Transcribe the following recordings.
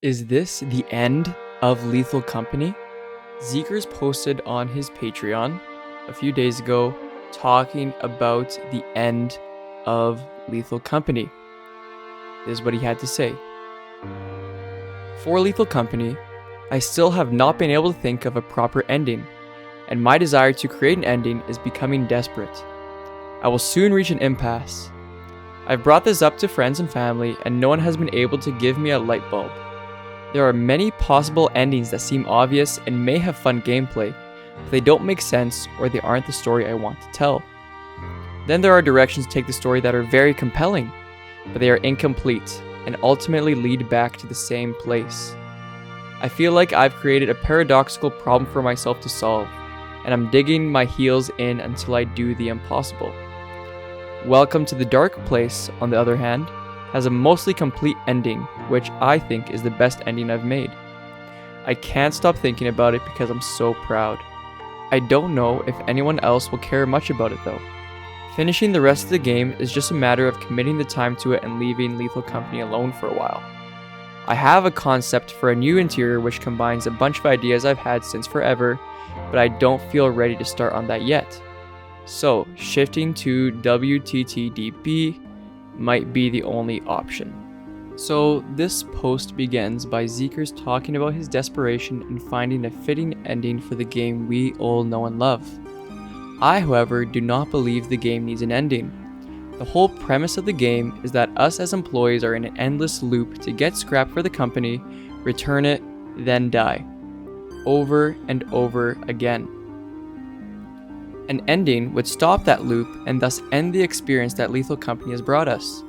Is this the end of Lethal Company? Zeekers posted on his Patreon a few days ago talking about the end of Lethal Company. This is what he had to say. For Lethal Company, I still have not been able to think of a proper ending, and my desire to create an ending is becoming desperate. I will soon reach an impasse. I've brought this up to friends and family, and no one has been able to give me a light bulb. There are many possible endings that seem obvious and may have fun gameplay, but they don't make sense or they aren't the story I want to tell. Then there are directions to take the story that are very compelling, but they are incomplete and ultimately lead back to the same place. I feel like I've created a paradoxical problem for myself to solve, and I'm digging my heels in until I do the impossible. Welcome to the Dark Place, on the other hand, has a mostly complete ending, which I think is the best ending I've made. I can't stop thinking about it because I'm so proud. I don't know if anyone else will care much about it though. Finishing the rest of the game is just a matter of committing the time to it and leaving Lethal Company alone for a while. I have a concept for a new interior which combines a bunch of ideas I've had since forever, but I don't feel ready to start on that yet. So, shifting to WTTDP might be the only option. So this post begins by Zeekers talking about his desperation in finding a fitting ending for the game we all know and love. I, however, do not believe the game needs an ending. The whole premise of the game is that us as employees are in an endless loop to get scrap for the company, return it, then die. Over and over again. An ending would stop that loop and thus end the experience that Lethal Company has brought us.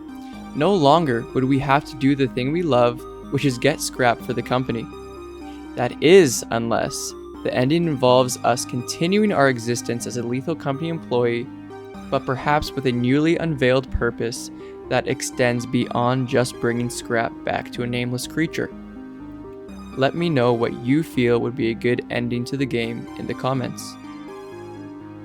No longer would we have to do the thing we love, which is get scrap for the company. That is, unless the ending involves us continuing our existence as a Lethal Company employee, but perhaps with a newly unveiled purpose that extends beyond just bringing scrap back to a nameless creature. Let me know what you feel would be a good ending to the game in the comments.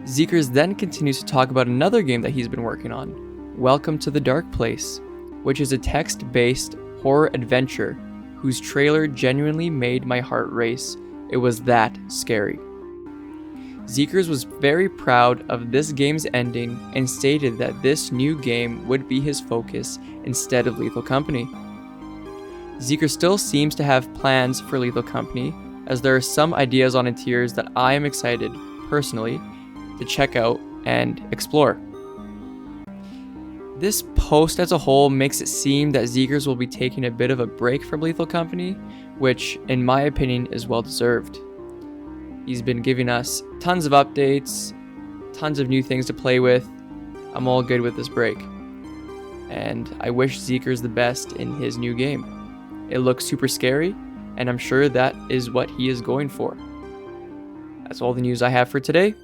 Zeekers then continues to talk about another game that he's been working on, Welcome to the Dark Place, which is a text-based horror adventure whose trailer genuinely made my heart race. It was that scary. Zeekers was very proud of this game's ending and stated that this new game would be his focus instead of Lethal Company. Zeekers still seems to have plans for Lethal Company, as there are some ideas on interiors that I am excited, personally, to check out and explore. This post as a whole makes it seem that Zeekers will be taking a bit of a break from Lethal Company, which in my opinion is well deserved. He's been giving us tons of updates, tons of new things to play with. I'm all good with this break. And I wish Zeekers the best in his new game. It looks super scary, and I'm sure that is what he is going for. That's all the news I have for today.